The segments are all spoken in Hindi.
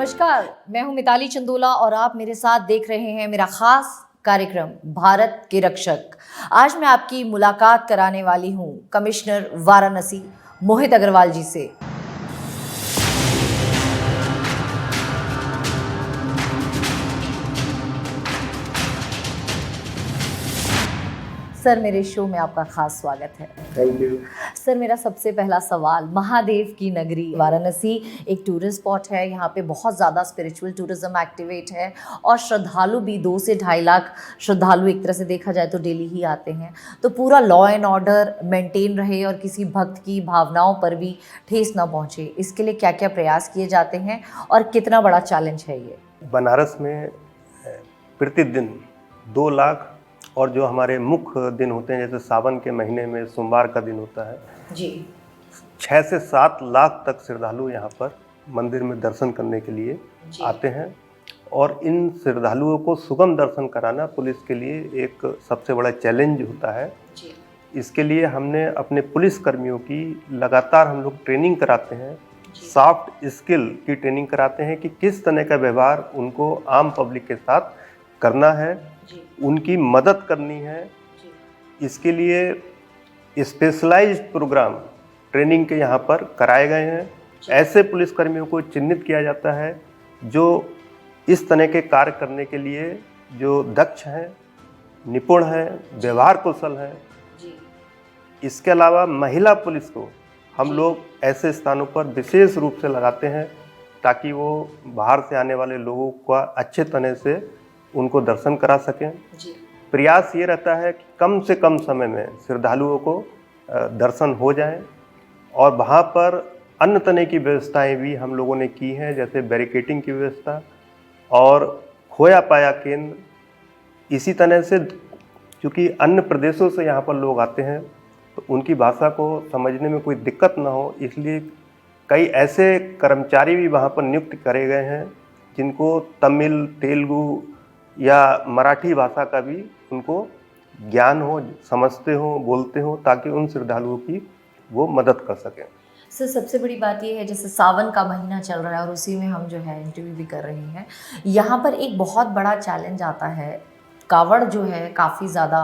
नमस्कार, मैं हूं मिताली चंदोला और आप मेरे साथ देख रहे हैं मेरा खास कार्यक्रम भारत के रक्षक। आज मैं आपकी मुलाकात कराने वाली हूं कमिश्नर वाराणसी मोहित अग्रवाल जी से। सर, मेरे शो में आपका खास स्वागत है। Thank you. सर, मेरा सबसे पहला सवाल, महादेव की नगरी वाराणसी एक टूरिस्ट स्पॉट है। यहाँ पे बहुत ज़्यादा स्पिरिचुअल टूरिज्म एक्टिवेट है और श्रद्धालु भी 2 से 2.5 लाख श्रद्धालु एक तरह से देखा जाए तो डेली ही आते हैं। तो पूरा लॉ एंड ऑर्डर मेंटेन रहे और किसी भक्त की भावनाओं पर भी ठेस ना पहुँचे, इसके लिए क्या क्या प्रयास किए जाते हैं और कितना बड़ा चैलेंज है ये? बनारस में प्रतिदिन 2 लाख और जो हमारे मुख्य दिन होते हैं जैसे सावन के महीने में सोमवार का दिन होता है जी, 6 से 7 लाख तक श्रद्धालु यहाँ पर मंदिर में दर्शन करने के लिए आते हैं। और इन श्रद्धालुओं को सुगम दर्शन कराना पुलिस के लिए एक सबसे बड़ा चैलेंज होता है। जी, इसके लिए हमने अपने पुलिस कर्मियों की लगातार हम लोग ट्रेनिंग कराते हैं, सॉफ्ट स्किल की ट्रेनिंग कराते हैं कि किस तरह का व्यवहार उनको आम पब्लिक के साथ करना है, उनकी मदद करनी है। इसके लिए स्पेशलाइज्ड प्रोग्राम ट्रेनिंग के यहाँ पर कराए गए हैं। ऐसे पुलिसकर्मियों को चिन्हित किया जाता है जो इस तरह के कार्य करने के लिए जो दक्ष हैं, निपुण हैं, व्यवहार कुशल हैं। इसके अलावा महिला पुलिस को हम लोग ऐसे स्थानों पर विशेष रूप से लगाते हैं ताकि वो बाहर से आने वाले लोगों का अच्छे तरह से उनको दर्शन करा सकें। प्रयास ये रहता है कि कम से कम समय में श्रद्धालुओं को दर्शन हो जाए। और वहाँ पर अन्य तरह की व्यवस्थाएं भी हम लोगों ने की हैं, जैसे बैरिकेडिंग की व्यवस्था और खोया पाया केंद्र। इसी तरह से क्योंकि अन्य प्रदेशों से यहाँ पर लोग आते हैं तो उनकी भाषा को समझने में कोई दिक्कत ना हो, इसलिए कई ऐसे कर्मचारी भी वहाँ पर नियुक्त करे गए हैं जिनको तमिल, तेलुगु या मराठी भाषा का भी उनको ज्ञान हो, समझते हो, बोलते हो, ताकि उन श्रद्धालुओं की वो मदद कर सकें। सर, सबसे बड़ी बात ये है जैसे सावन का महीना चल रहा है और उसी में हम जो है इंटरव्यू भी कर रहे हैं। यहाँ पर एक बहुत बड़ा चैलेंज आता है, कावड़ जो है काफ़ी ज़्यादा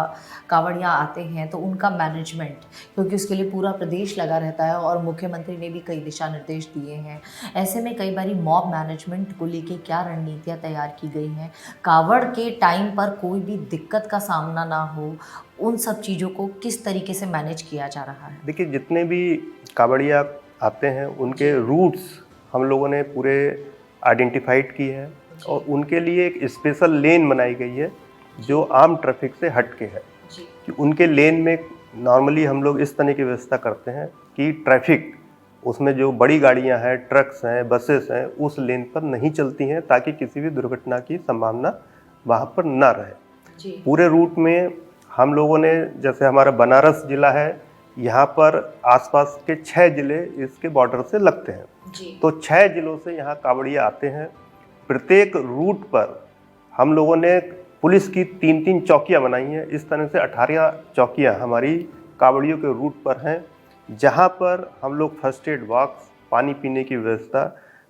कावड़ियाँ आते हैं तो उनका मैनेजमेंट, क्योंकि उसके लिए पूरा प्रदेश लगा रहता है और मुख्यमंत्री ने भी कई दिशा निर्देश दिए हैं। ऐसे में कई बारी मॉब मैनेजमेंट को लेके क्या रणनीतियाँ तैयार की गई हैं, कावड़ के टाइम पर कोई भी दिक्कत का सामना ना हो, उन सब चीज़ों को किस तरीके से मैनेज किया जा रहा है? देखिए, जितने भी कावड़िया आते हैं उनके रूट्स हम लोगों ने पूरे आइडेंटिफाइड किए हैं और उनके लिए एक स्पेशल लेन बनाई गई है जो आम ट्रैफिक से हट के है। कि उनके लेन में नॉर्मली हम लोग इस तरह की व्यवस्था करते हैं कि ट्रैफिक उसमें जो बड़ी गाड़ियां हैं, ट्रक्स हैं, बसेस हैं, उस लेन पर नहीं चलती हैं ताकि किसी भी दुर्घटना की संभावना वहाँ पर ना रहे। पूरे रूट में हम लोगों ने, जैसे हमारा बनारस जिला है, यहाँ पर आसपास के 6 जिले इसके बॉर्डर से लगते हैं। तो 6 जिलों से यहाँ कावड़िया आते हैं। प्रत्येक रूट पर हम लोगों ने पुलिस की 3-3 चौकियाँ बनाई हैं। इस तरह से 18 चौकियाँ हमारी कावड़ियों के रूट पर हैं, जहाँ पर हम लोग फर्स्ट एड बॉक्स, पानी पीने की व्यवस्था,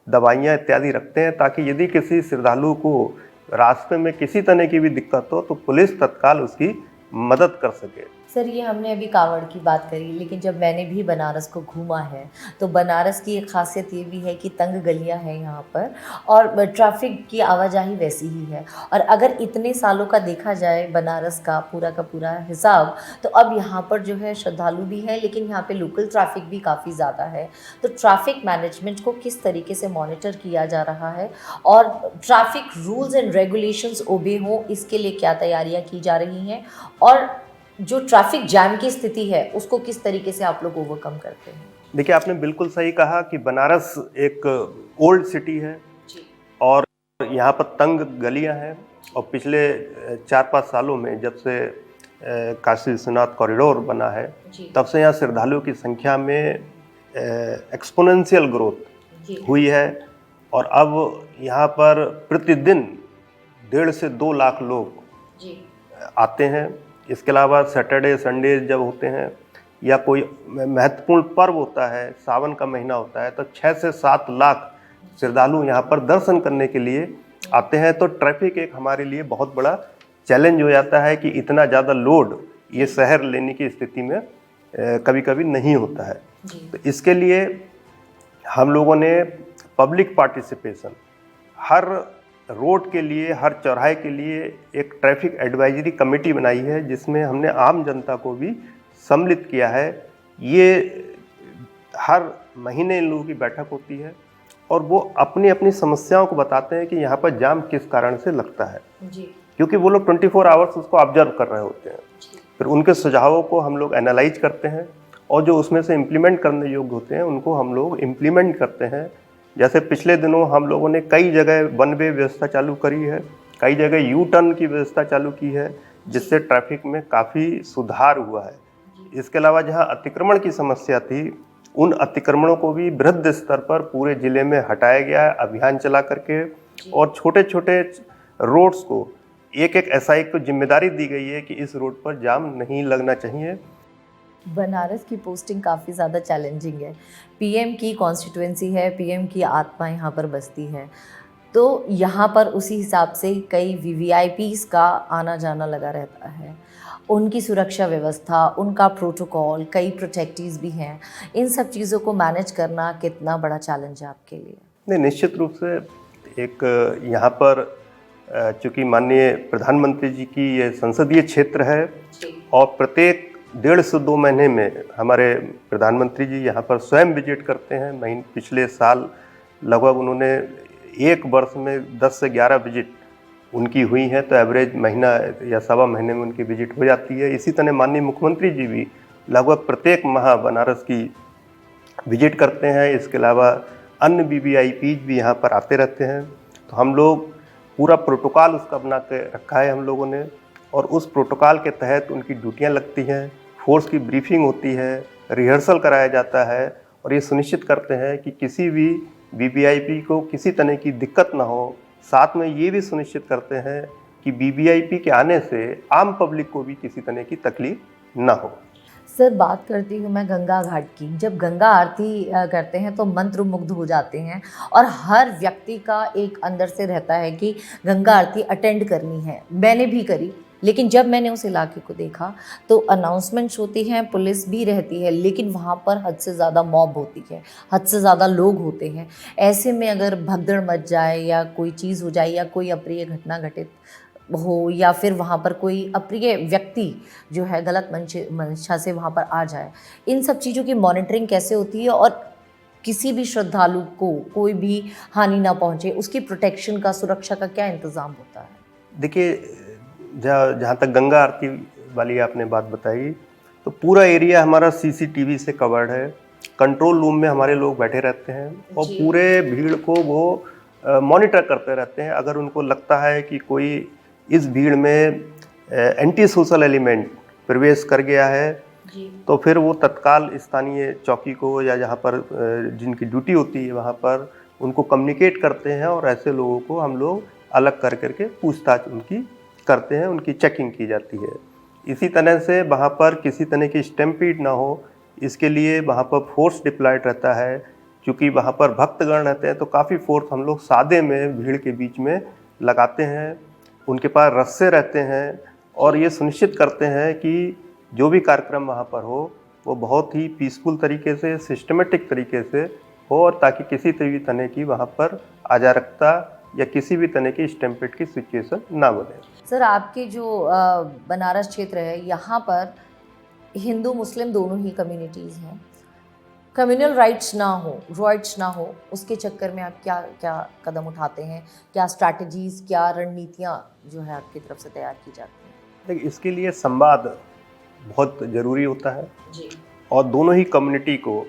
दवाइयाँ इत्यादि रखते हैं ताकि यदि किसी श्रद्धालु को रास्ते में किसी तरह की भी दिक्कत हो तो पुलिस तत्काल उसकी मदद कर सके। सर, ये हमने अभी कावड़ की बात करी, लेकिन जब मैंने भी बनारस को घूमा है तो बनारस की एक खासियत ये भी है कि तंग गलियां हैं यहाँ पर और ट्रैफिक की आवाजाही वैसी ही है। और अगर इतने सालों का देखा जाए बनारस का पूरा हिसाब, तो अब यहाँ पर जो है श्रद्धालु भी हैं लेकिन यहाँ पे लोकल ट्रैफिक भी काफ़ी ज़्यादा है। तो ट्रैफिक मैनेजमेंट को किस तरीके से मॉनिटर किया जा रहा है और ट्रैफिक रूल्स एंड रेगुलेशंस ओबे हों, इसके लिए क्या तैयारियाँ की जा रही हैं और जो ट्रैफिक जैम की स्थिति है उसको किस तरीके से आप लोग ओवरकम करते हैं? देखिए, आपने बिल्कुल सही कहा कि बनारस एक ओल्ड सिटी है और यहाँ पर तंग गलियाँ हैं। और पिछले 4-5 सालों में जब से काशी विश्वनाथ कॉरिडोर बना है तब से यहाँ श्रद्धालुओं की संख्या में एक्सपोनेंशियल ग्रोथ हुई है। और अब यहाँ पर प्रतिदिन 1.5 से 2 लाख लोग आते हैं। इसके अलावा सैटरडे संडे जब होते हैं या कोई महत्वपूर्ण पर्व होता है, सावन का महीना होता है, तो 6 से 7 लाख श्रद्धालु यहाँ पर दर्शन करने के लिए आते हैं, तो ट्रैफिक एक हमारे लिए बहुत बड़ा चैलेंज हो जाता है कि इतना ज़्यादा लोड ये शहर लेने की स्थिति में कभी कभी नहीं होता है। तो इसके लिए हम लोगों ने पब्लिक पार्टिसिपेशन हर रोड के लिए, हर चौराहे के लिए एक ट्रैफिक एडवाइजरी कमेटी बनाई है, जिसमें हमने आम जनता को भी सम्मिलित किया है। ये हर महीने इन लोगों की बैठक होती है और वो अपनी अपनी समस्याओं को बताते हैं कि यहाँ पर जाम किस कारण से लगता है जी। क्योंकि वो लोग 24 आवर्स उसको ऑब्जर्व कर रहे होते हैं। फिर उनके सुझावों को हम लोग एनालाइज करते हैं और जो उसमें से इम्प्लीमेंट करने योग्य होते हैं उनको हम लोग इम्प्लीमेंट करते हैं। जैसे पिछले दिनों हम लोगों ने कई जगह वन वे व्यवस्था चालू करी है, कई जगह यू टर्न की व्यवस्था चालू की है, जिससे ट्रैफिक में काफ़ी सुधार हुआ है। इसके अलावा जहाँ अतिक्रमण की समस्या थी, उन अतिक्रमणों को भी बृहद स्तर पर पूरे ज़िले में हटाया गया है अभियान चला करके, और छोटे छोटे रोड्स को एक एक एसआई को जिम्मेदारी दी गई है कि इस रोड पर जाम नहीं लगना चाहिए। बनारस की पोस्टिंग काफ़ी ज़्यादा चैलेंजिंग है। पीएम की कॉन्स्टिट्यूएंसी है, पीएम की आत्मा यहाँ पर बसती है, तो यहाँ पर उसी हिसाब से कई वीवीआईपीज का आना जाना लगा रहता है। उनकी सुरक्षा व्यवस्था, उनका प्रोटोकॉल, कई प्रोटेक्टिव्स भी हैं। इन सब चीज़ों को मैनेज करना कितना बड़ा चैलेंज है आपके लिए? नहीं, निश्चित रूप से एक यहाँ पर चूँकि माननीय प्रधानमंत्री जी की ये संसदीय क्षेत्र है और प्रत्येक 1.5 से 2 महीने में हमारे प्रधानमंत्री जी यहाँ पर स्वयं विजिट करते हैं। पिछले साल लगभग उन्होंने एक वर्ष में 10 से 11 विजिट उनकी हुई हैं, तो एवरेज महीना या सवा महीने में उनकी विजिट हो जाती है। इसी तरह माननीय मुख्यमंत्री जी भी लगभग प्रत्येक माह बनारस की विजिट करते हैं। इसके अलावा अन्य वीवीआईपीज भी यहाँ पर आते रहते हैं। तो हम लोग पूरा प्रोटोकॉल उसका बना के रखा है हम लोगों ने, और उस प्रोटोकॉल के तहत उनकी ड्यूटियाँ लगती हैं, फोर्स की ब्रीफिंग होती है, रिहर्सल कराया जाता है, और ये सुनिश्चित करते हैं कि किसी भी वीवीआईपी को किसी तरह की दिक्कत ना हो। साथ में ये भी सुनिश्चित करते हैं कि वीवीआईपी के आने से आम पब्लिक को भी किसी तरह की तकलीफ ना हो। सर, बात करती हूँ मैं गंगा घाट की। जब गंगा आरती करते हैं तो मंत्र मुग्ध हो जाते हैं, और हर व्यक्ति का एक अंदर से रहता है कि गंगा आरती अटेंड करनी है। मैंने भी करी, लेकिन जब मैंने उस इलाके को देखा तो अनाउंसमेंट्स होती हैं, पुलिस भी रहती है, लेकिन वहाँ पर हद से ज़्यादा मॉब होती है, हद से ज़्यादा लोग होते हैं। ऐसे में अगर भगदड़ मच जाए या कोई चीज़ हो जाए या कोई अप्रिय घटना घटित हो, या फिर वहाँ पर कोई अप्रिय व्यक्ति जो है गलत मंशा से वहाँ पर आ जाए, इन सब चीज़ों की मॉनिटरिंग कैसे होती है, और किसी भी श्रद्धालु को कोई भी हानि ना पहुँचे, उसकी प्रोटेक्शन का, सुरक्षा का क्या इंतज़ाम होता है? देखिए, जहाँ तक गंगा आरती वाली आपने बात बताई, तो पूरा एरिया हमारा सीसीटीवी से कवर्ड है। कंट्रोल रूम में हमारे लोग बैठे रहते हैं और पूरे भीड़ को वो मॉनिटर करते रहते हैं। अगर उनको लगता है कि कोई इस भीड़ में एंटी सोशल एलिमेंट प्रवेश कर गया है, तो फिर वो तत्काल स्थानीय चौकी को या जहाँ पर जिनकी ड्यूटी होती है वहाँ पर उनको कम्युनिकेट करते हैं, और ऐसे लोगों को हम लोग अलग कर करके पूछताछ उनकी करते हैं, उनकी चेकिंग की जाती है। इसी तरह से वहाँ पर किसी तरह की स्टैम्पीड ना हो, इसके लिए वहाँ पर फोर्स डिप्लॉयड रहता है। क्योंकि वहाँ पर भक्तगण रहते हैं, तो काफ़ी फोर्स हम लोग सादे में भीड़ के बीच में लगाते हैं। उनके पास रस्से रहते हैं, और ये सुनिश्चित करते हैं कि जो भी कार्यक्रम वहाँ पर हो वो बहुत ही पीसफुल तरीके से, सिस्टमेटिक तरीके से हो, और ताकि किसी भी तरह की वहाँ पर अराजकता या किसी भी तरह की स्टैम्पेड की सिचुएशन ना बने। सर, आपके जो बनारस क्षेत्र है, यहाँ पर हिंदू मुस्लिम दोनों ही कम्युनिटीज़ हैं। कम्युनल राइट्स ना हो, उसके चक्कर में आप क्या क्या कदम उठाते हैं? क्या स्ट्रैटेजीज़, क्या रणनीतियाँ जो है आपकी तरफ से तैयार की जाती हैं? देखिए, इसके लिए संवाद बहुत ज़रूरी होता है जी। और दोनों ही कम्युनिटी को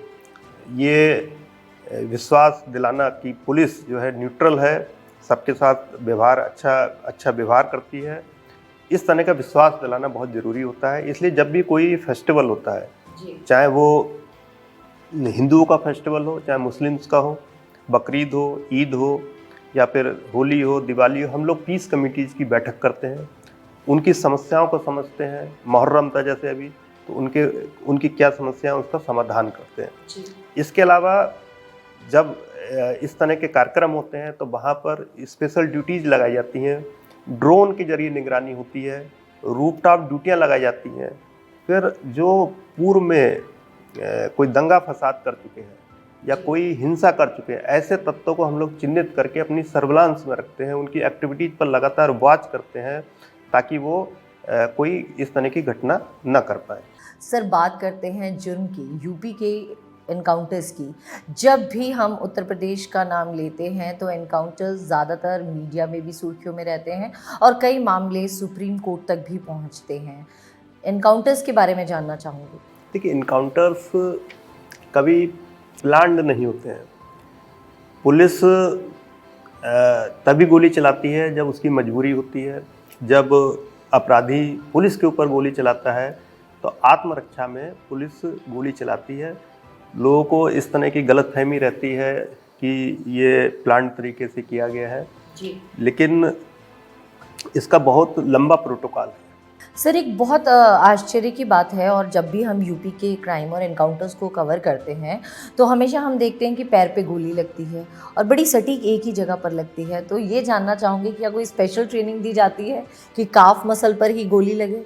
ये विश्वास दिलाना कि पुलिस जो है न्यूट्रल है, सबके साथ व्यवहार अच्छा व्यवहार करती है, इस तरह का विश्वास दिलाना बहुत ज़रूरी होता है। इसलिए जब भी कोई फेस्टिवल होता है, चाहे वो हिंदुओं का फेस्टिवल हो, चाहे मुस्लिम्स का हो, बकरीद हो, ईद हो, या फिर होली हो, दिवाली हो, हम लोग पीस कमिटीज़ की बैठक करते हैं, उनकी समस्याओं को समझते हैं। मुहर्रम था जैसे अभी, तो उनकी क्या समस्या है उसका समाधान करते हैं। इसके अलावा जब इस तरह के कार्यक्रम होते हैं तो वहाँ पर स्पेशल ड्यूटीज लगाई जाती हैं, ड्रोन के जरिए निगरानी होती है, रूफटॉप ड्यूटियाँ लगाई जाती हैं। फिर जो पूर्व में कोई दंगा फसाद कर चुके हैं या कोई हिंसा कर चुके हैं, ऐसे तत्वों को हम लोग चिन्हित करके अपनी सर्विलांस में रखते हैं, उनकी एक्टिविटीज़ पर लगातार वॉच करते हैं ताकि वो कोई इस तरह की घटना न कर पाए। सर, बात करते हैं जुर्म की, यूपी के एनकाउंटर्स की। जब भी हम उत्तर प्रदेश का नाम लेते हैं तो एनकाउंटर्स ज़्यादातर मीडिया में भी सुर्खियों में रहते हैं और कई मामले सुप्रीम कोर्ट तक भी पहुंचते हैं। एनकाउंटर्स के बारे में जानना चाहूँगी। देखिए, इनकाउंटर्स कभी प्लान्ड नहीं होते हैं। पुलिस तभी गोली चलाती है जब उसकी मजबूरी होती है। जब अपराधी पुलिस के ऊपर गोली चलाता है तो आत्मरक्षा में पुलिस गोली चलाती है। लोगों को इस तरह की गलतफहमी रहती है कि ये प्लान्ड तरीके से किया गया है जी। लेकिन इसका बहुत लंबा प्रोटोकॉल है। सर, एक बहुत आश्चर्य की बात है, और जब भी हम यूपी के क्राइम और एनकाउंटर्स को कवर करते हैं तो हमेशा हम देखते हैं कि पैर पे गोली लगती है और बड़ी सटीक एक ही जगह पर लगती है। तो ये जानना चाहूँगी कि क्या कोई स्पेशल ट्रेनिंग दी जाती है कि काफ मसल पर ही गोली लगे?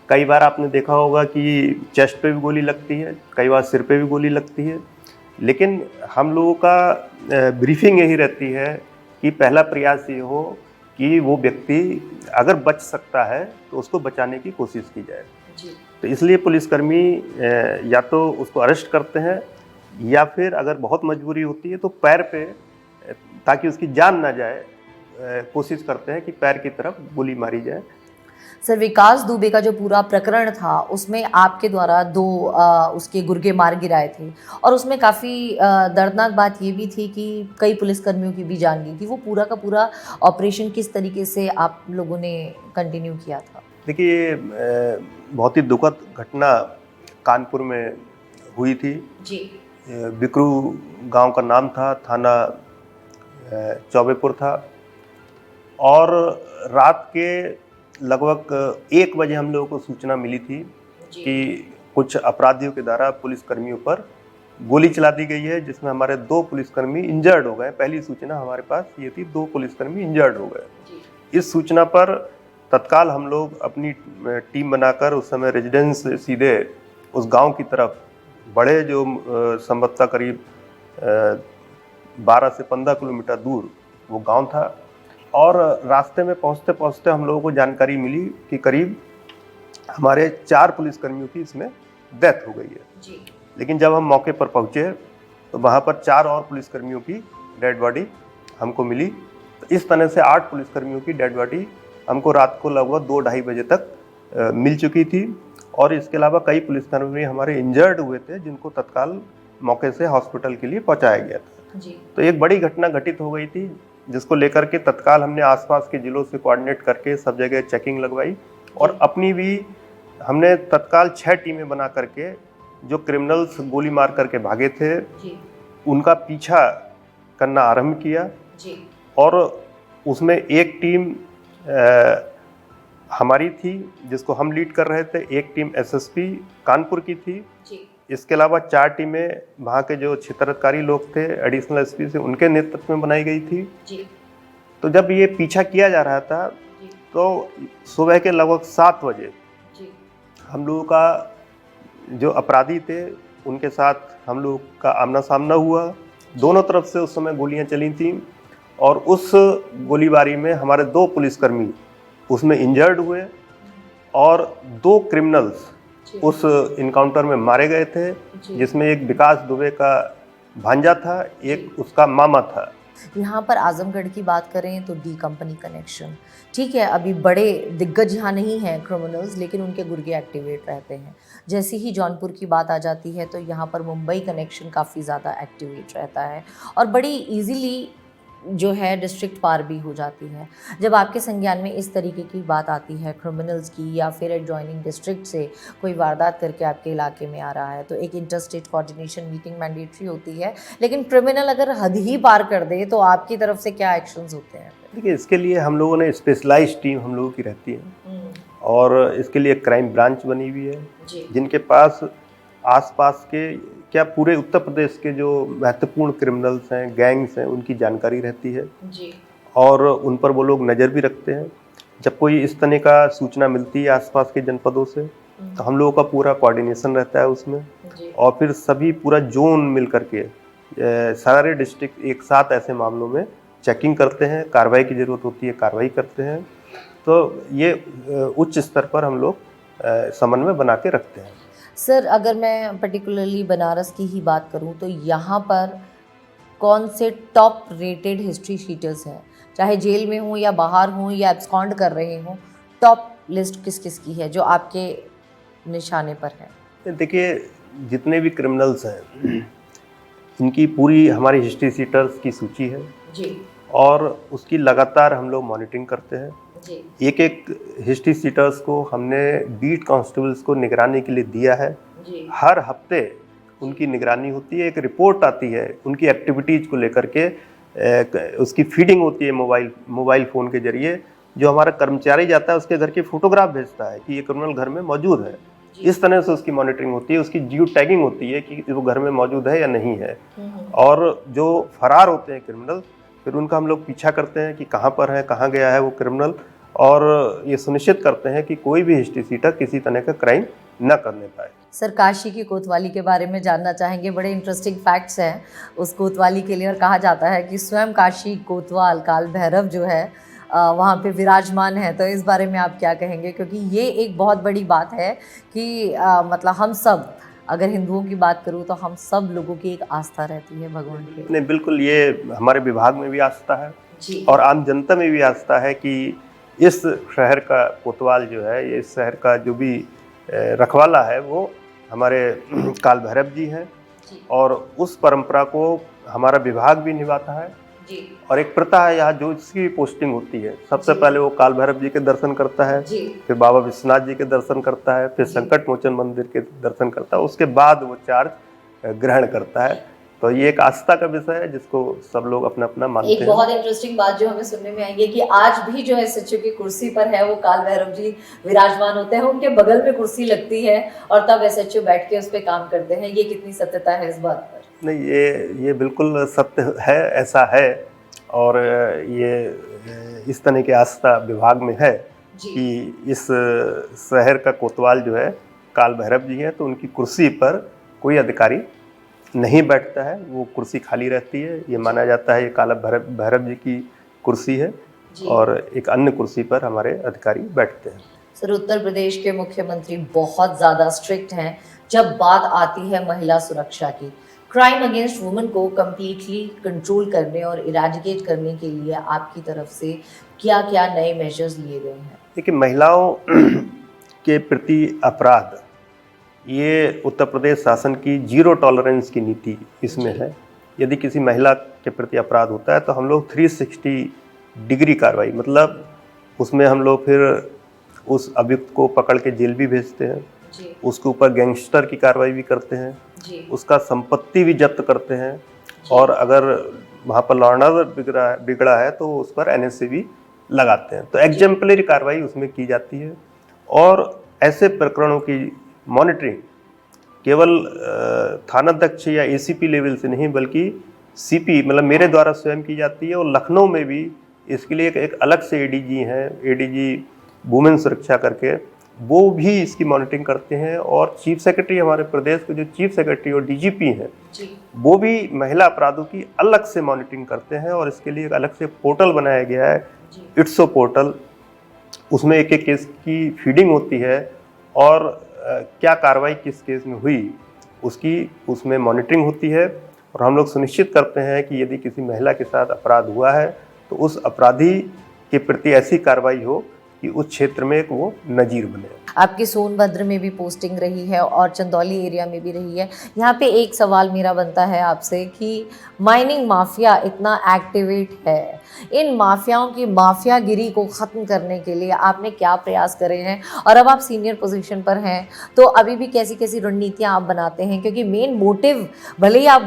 कई बार आपने देखा होगा कि चेस्ट पे भी गोली लगती है, कई बार सिर पे भी गोली लगती है, लेकिन हम लोगों का ब्रीफिंग यही रहती है कि पहला प्रयास ये हो कि वो व्यक्ति अगर बच सकता है तो उसको बचाने की कोशिश की जाए जी। तो इसलिए पुलिसकर्मी या तो उसको अरेस्ट करते हैं या फिर अगर बहुत मजबूरी होती है तो पैर पे, ताकि उसकी जान ना जाए, कोशिश करते हैं कि पैर की तरफ गोली मारी जाए। सर, विकास दुबे का जो पूरा प्रकरण था उसमें आपके द्वारा उसके गुर्गे मार गिराए थे और उसमें काफ़ी दर्दनाक बात ये भी थी कि कई पुलिसकर्मियों की भी जान गई थी। वो पूरा का पूरा ऑपरेशन किस तरीके से आप लोगों ने कंटिन्यू किया था? देखिए, बहुत ही दुखद घटना कानपुर में हुई थी जी। बिकरू गांव का नाम था, थाना चौबेपुर था, और रात के लगभग 1 बजे हम लोगों को सूचना मिली थी कि कुछ अपराधियों के द्वारा पुलिसकर्मियों पर गोली चला दी गई है, जिसमें हमारे 2 पुलिसकर्मी इंजर्ड हो गए। पहली सूचना हमारे पास ये थी, 2 पुलिसकर्मी इंजर्ड हो गए। इस सूचना पर तत्काल हम लोग अपनी टीम बनाकर उस समय रेजिडेंस सीधे उस गांव की तरफ बढ़े, जो संभवतः करीब 12 से 15 किलोमीटर दूर वो गांव था। और रास्ते में पहुंचते पहुंचते हम लोगों को जानकारी मिली कि करीब हमारे 4 पुलिसकर्मियों की इसमें डेथ हो गई है जी। लेकिन जब हम मौके पर पहुंचे तो वहां पर 4 और पुलिसकर्मियों की डेड बॉडी हमको मिली। तो इस तरह से 8 पुलिसकर्मियों की डेड बॉडी हमको रात को लगभग 2-2:30 बजे तक मिल चुकी थी। और इसके अलावा कई पुलिसकर्मी हमारे इंजर्ड हुए थे, जिनको तत्काल मौके से हॉस्पिटल के लिए पहुँचाया गया था जी। तो एक बड़ी घटना घटित हो गई थी, जिसको लेकर के तत्काल हमने आसपास के जिलों से कोऑर्डिनेट करके सब जगह चेकिंग लगवाई और अपनी भी हमने तत्काल 6 टीमें बना करके जो क्रिमिनल्स गोली मार करके भागे थे जी। उनका पीछा करना आरंभ किया जी। और उसमें एक टीम हमारी थी जिसको हम लीड कर रहे थे, एक टीम एसएसपी कानपुर की थी जी। इसके अलावा 4 टीमें वहाँ के जो क्षेत्राधिकारी लोग थे एडिशनल एसपी से, उनके नेतृत्व में बनाई गई थी जी। तो जब ये पीछा किया जा रहा था जी। तो सुबह के लगभग 7 बजे जी। हम लोगों का जो अपराधी थे उनके साथ हम लोग का आमना सामना हुआ। दोनों तरफ से उस समय गोलियां चली थीं और उस गोलीबारी में हमारे 2 पुलिसकर्मी उसमें इंजर्ड हुए और 2 क्रिमिनल्स उस इनकाउंटर में मारे गए थे, जिसमें एक विकास दुबे का भांजा था, एक उसका मामा था। यहाँ पर आजमगढ़ की बात करें तो डी कंपनी कनेक्शन, ठीक है, अभी बड़े दिग्गज यहाँ नहीं हैं क्रिमिनल्स, लेकिन उनके गुर्गे एक्टिवेट रहते हैं। जैसे ही जौनपुर की बात आ जाती है तो यहाँ पर मुंबई कनेक्शन काफ़ी ज़्यादा एक्टिवेट रहता है और बड़ी इजीली जो है डिस्ट्रिक्ट पार भी हो जाती है। जब आपके संज्ञान में इस तरीके की बात आती है क्रिमिनल्स की या फिर एडजॉइनिंग डिस्ट्रिक्ट से कोई वारदात करके आपके इलाके में आ रहा है तो एक inter state coordination meeting mandatory होती है, लेकिन क्रिमिनल अगर हद ही पार कर दे तो आपकी तरफ से क्या एक्शंस होते हैं? देखिए, इसके लिए हम लोगों ने स्पेशलाइज्ड टीम हम लोगों की रहती है और इसके लिए क्राइम ब्रांच बनी हुई है, जिनके पास आसपास के क्या पूरे उत्तर प्रदेश के जो महत्वपूर्ण क्रिमिनल्स हैं, गैंग्स हैं, उनकी जानकारी रहती है जी। और उन पर वो लोग नज़र भी रखते हैं। जब कोई इस तरह का सूचना मिलती है आसपास के जनपदों से, तो हम लोगों का पूरा कोऑर्डिनेशन रहता है उसमें, जी। और फिर सभी पूरा जोन मिल करके सारे डिस्ट्रिक्ट एक साथ ऐसे मामलों में चेकिंग करते हैं, कार्रवाई की ज़रूरत होती है कार्रवाई करते हैं। तो ये उच्च स्तर पर हम लोग समन्वय बना के रखते हैं। सर, अगर मैं पर्टिकुलरली बनारस की ही बात करूं तो यहाँ पर कौन से टॉप रेटेड हिस्ट्री शीटर्स हैं, चाहे जेल में हों या बाहर हों या एब्सकॉन्ड कर रहे हों, टॉप लिस्ट किस किस की है जो आपके निशाने पर है? देखिए, जितने भी क्रिमिनल्स हैं इनकी पूरी हमारी हिस्ट्री सीटर्स की सूची है जी। और उसकी लगातार हम लोग मॉनिटरिंग करते हैं। जी। एक एक हिस्ट्री सीटर्स को हमने बीट कांस्टेबल्स को निगरानी के लिए दिया है। जी। हर हफ्ते उनकी निगरानी होती है, एक रिपोर्ट आती है उनकी एक्टिविटीज़ को लेकर के, उसकी फीडिंग होती है मोबाइल फ़ोन के जरिए। जो हमारा कर्मचारी जाता है उसके घर की फ़ोटोग्राफ भेजता है कि ये क्रिमिनल घर में मौजूद है। इस तरह से उसकी मॉनिटरिंग होती है, उसकी जियो टैगिंग होती है कि वो घर में मौजूद है या नहीं है। और जो फरार होते हैं क्रिमिनल, फिर उनका हम लोग पीछा करते हैं कि कहाँ पर है, कहाँ गया है वो क्रिमिनल, और ये सुनिश्चित करते हैं कि कोई भी हिस्ट्री सीटर किसी तरह का क्राइम न करने पाए। सर, काशी की कोतवाली के बारे में जानना चाहेंगे। बड़े इंटरेस्टिंग फैक्ट्स हैं उस कोतवाली के लिए, और कहा जाता है कि स्वयं काशी कोतवाल काल भैरव जो है वहाँ पे विराजमान है। तो इस बारे में आप क्या कहेंगे, क्योंकि ये एक बहुत बड़ी बात है कि मतलब हम सब, अगर हिंदुओं की बात करूँ तो हम सब लोगों की एक आस्था रहती है भगवान पे। नहीं, बिल्कुल, ये हमारे विभाग में भी आस्था है जी। और आम जनता में भी आस्था है कि इस शहर का कोतवाल जो है, इस शहर का जो भी रखवाला है, वो हमारे काल भैरव जी हैं। और उस परंपरा को हमारा विभाग भी निभाता है। जी। और एक प्रथा है यहाँ, जो जिसकी पोस्टिंग होती है, सबसे पहले वो काल भैरव जी के दर्शन करता है, फिर बाबा विश्वनाथ जी के दर्शन करता है, फिर संकट मोचन मंदिर के दर्शन करता है, उसके बाद वो चार्ज ग्रहण करता है। तो ये एक आस्था का विषय है जिसको सब लोग अपना अपना मानते हैं। एक बहुत इंटरेस्टिंग बात जो हमें सुनने में आई है कि आज भी जो एसएचओ की कुर्सी पर है वो काल भैरव जी विराजमान होते हैं, उनके बगल में कुर्सी लगती है और तब एसएचओ बैठ के उस पर काम करते हैं। ये कितनी सत्यता है इस बात पर? नहीं, ये बिल्कुल सत्य है, ऐसा है। और ये इस तरह की आस्था विभाग में है कि इस शहर का कोतवाल जो है काल भैरव जी है, तो उनकी कुर्सी पर कोई अधिकारी नहीं बैठता है, वो कुर्सी खाली रहती है। ये माना जाता है ये काल भैरव जी की कुर्सी है और एक अन्य कुर्सी पर हमारे अधिकारी बैठते हैं। सर, उत्तर प्रदेश के मुख्यमंत्री बहुत ज़्यादा स्ट्रिक्ट हैं जब बात आती है महिला सुरक्षा की। क्राइम अगेंस्ट वुमेन को कम्प्लीटली कंट्रोल करने और इराडिकेट करने के लिए आपकी तरफ से क्या क्या नए मेजर्स लिए गए हैं? देखिए, महिलाओं के प्रति अपराध, ये उत्तर प्रदेश शासन की जीरो टॉलरेंस की नीति इसमें है। यदि किसी महिला के प्रति अपराध होता है तो हम लोग 360 डिग्री कार्रवाई, मतलब उसमें हम लोग फिर उस अभियुक्त को पकड़ के जेल भी भेजते हैं, उसके ऊपर गैंगस्टर की कार्रवाई भी करते हैं, उसका संपत्ति भी जब्त करते हैं, और अगर वहाँ पर लॉ एंड ऑर्डर बिगड़ा है तो उस पर एनएसए भी लगाते हैं। तो एग्जाम्पलरी कार्रवाई उसमें की जाती है। और ऐसे प्रकरणों की मॉनिटरिंग केवल थानाध्यक्ष या एसीपी लेवल से नहीं, बल्कि सीपी मतलब मेरे द्वारा स्वयं की जाती है। और लखनऊ में भी इसके लिए एक अलग से एडीजी हैं, एडीजी वुमेन सुरक्षा करके, वो भी इसकी मॉनिटरिंग करते हैं। और चीफ सेक्रेटरी, हमारे प्रदेश के जो चीफ सेक्रेटरी और डीजीपी हैं, वो भी महिला अपराधों की अलग से मॉनिटरिंग करते हैं। और इसके लिए एक अलग से पोर्टल बनाया गया है, इट्सो पोर्टल। उसमें एक एक केस की फीडिंग होती है और क्या कार्रवाई किस केस में हुई उसकी उसमें मॉनिटरिंग होती है। और हम लोग सुनिश्चित करते हैं कि यदि किसी महिला के साथ अपराध हुआ है तो उस अपराधी के प्रति ऐसी कार्रवाई हो कि उस क्षेत्र में एक वो नजीर बने। आपकी सोनभद्र में भी पोस्टिंग रही है और चंदौली एरिया में भी रही है। यहाँ पे एक सवाल मेरा बनता है आपसे कि माइनिंग माफिया इतना एक्टिवेट है, इन माफियाओं की माफियागिरी को ख़त्म करने के लिए आपने क्या प्रयास करे हैं? और अब आप सीनियर पोजीशन पर हैं तो अभी भी कैसी कैसी रणनीतियाँ आप बनाते हैं? क्योंकि मेन मोटिव, भले ही आप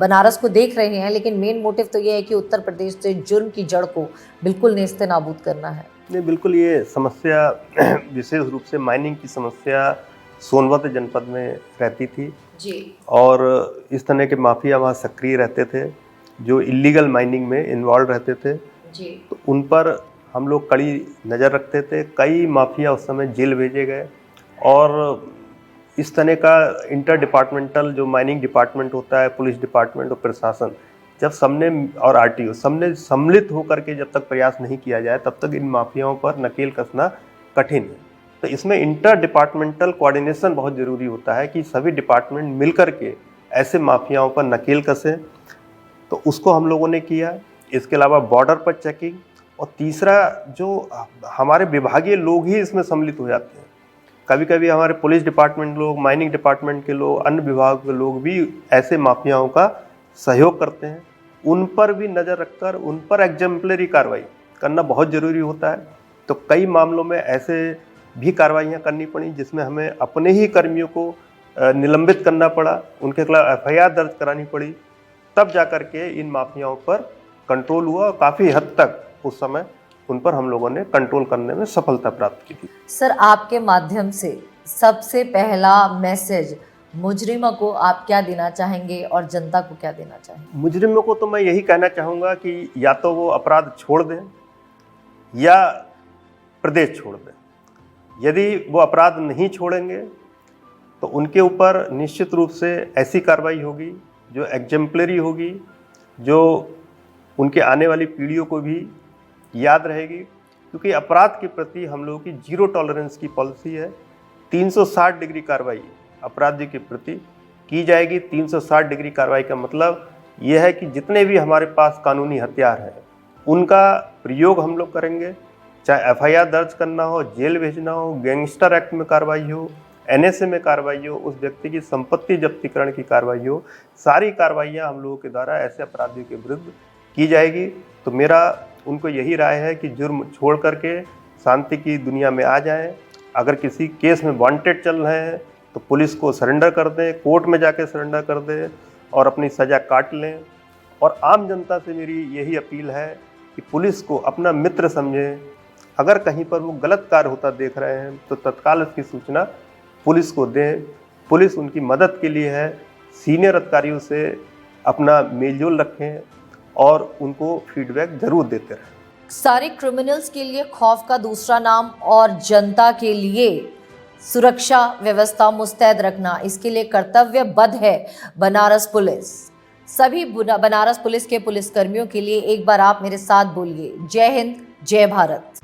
बनारस को देख रहे हैं, लेकिन मेन मोटिव तो ये है कि उत्तर प्रदेश से जुर्म की जड़ को बिल्कुल नेस्तनाबूद करना है। नहीं, बिल्कुल, ये समस्या विशेष रूप से माइनिंग की समस्या सोनभद्र जनपद में रहती थी जी और इस तरह के माफिया वहाँ सक्रिय रहते थे जो इलीगल माइनिंग में इन्वॉल्व रहते थे। जी तो उन पर हम लोग कड़ी नज़र रखते थे। कई माफिया उस समय जेल भेजे गए और इस तरह का इंटर डिपार्टमेंटल जो माइनिंग डिपार्टमेंट होता है, पुलिस डिपार्टमेंट और प्रशासन, जब सबने और आरटीओ सबने सम्मिलित होकर के जब तक प्रयास नहीं किया जाए तब तक इन माफियाओं पर नकेल कसना कठिन है। तो इसमें इंटर डिपार्टमेंटल कोऑर्डिनेशन बहुत ज़रूरी होता है कि सभी डिपार्टमेंट मिलकर के ऐसे माफियाओं पर नकेल कसें। तो उसको हम लोगों ने किया। इसके अलावा बॉर्डर पर चेकिंग और तीसरा जो हमारे विभागीय लोग ही इसमें सम्मिलित हो जाते हैं। कभी कभी हमारे पुलिस डिपार्टमेंट लोग, माइनिंग डिपार्टमेंट के लोग, अन्य विभाग के लोग भी ऐसे माफियाओं का सहयोग करते हैं। उन पर भी नज़र रखकर उन पर एग्जेम्पलरी कार्रवाई करना बहुत ज़रूरी होता है। तो कई मामलों में ऐसे भी कार्रवाइयाँ करनी पड़ी जिसमें हमें अपने ही कर्मियों को निलंबित करना पड़ा, उनके खिलाफ FIR दर्ज करानी पड़ी, तब जा कर के इन माफियाओं पर कंट्रोल हुआ और काफ़ी हद तक उस समय उन पर हम लोगों ने कंट्रोल करने में सफलता प्राप्त की थी। सर, आपके माध्यम से सबसे पहला मैसेज मुजरिमों को आप क्या देना चाहेंगे और जनता को क्या देना चाहेंगे? मुजरिमों को तो मैं यही कहना चाहूँगा कि या तो वो अपराध छोड़ दें या प्रदेश छोड़ दें। यदि वो अपराध नहीं छोड़ेंगे तो उनके ऊपर निश्चित रूप से ऐसी कार्रवाई होगी जो एग्जेम्पलरी होगी, जो उनके आने वाली पीढ़ियों को भी याद रहेगी। क्योंकि अपराध के प्रति हम लोगों की जीरो टॉलरेंस की पॉलिसी है। 360 डिग्री कार्रवाई अपराधी के प्रति की जाएगी। 360 डिग्री कार्रवाई का मतलब यह है कि जितने भी हमारे पास कानूनी हथियार हैं उनका प्रयोग हम लोग करेंगे। चाहे FIR दर्ज करना हो, जेल भेजना हो, गैंगस्टर एक्ट में कार्रवाई हो, NSA में कार्रवाई हो, उस व्यक्ति की संपत्ति जब्तीकरण की कार्रवाई हो, सारी कार्रवाइयाँ हम लोगों के द्वारा ऐसे अपराधियों के विरुद्ध की जाएगी। तो मेरा उनको यही राय है कि जुर्म छोड़ करके शांति की दुनिया में आ जाएं। अगर किसी केस में वांटेड चल रहे हैं तो पुलिस को सरेंडर कर दें, कोर्ट में जाके सरेंडर कर दें और अपनी सज़ा काट लें। और आम जनता से मेरी यही अपील है कि पुलिस को अपना मित्र समझें। अगर कहीं पर वो गलत कार्य होता देख रहे हैं तो तत्काल इसकी सूचना पुलिस को दें। पुलिस उनकी मदद के लिए है। सीनियर अधिकारियों से अपना मेलजोल रखें और उनको फीडबैक ज़रूर देते रहें। सारे क्रिमिनल्स के लिए खौफ का दूसरा नाम और जनता के लिए सुरक्षा व्यवस्था मुस्तैद रखना, इसके लिए कर्तव्यबद्ध है बनारस पुलिस। सभी बनारस पुलिस के पुलिसकर्मियों के लिए एक बार आप मेरे साथ बोलिए, जय हिंद, जय भारत।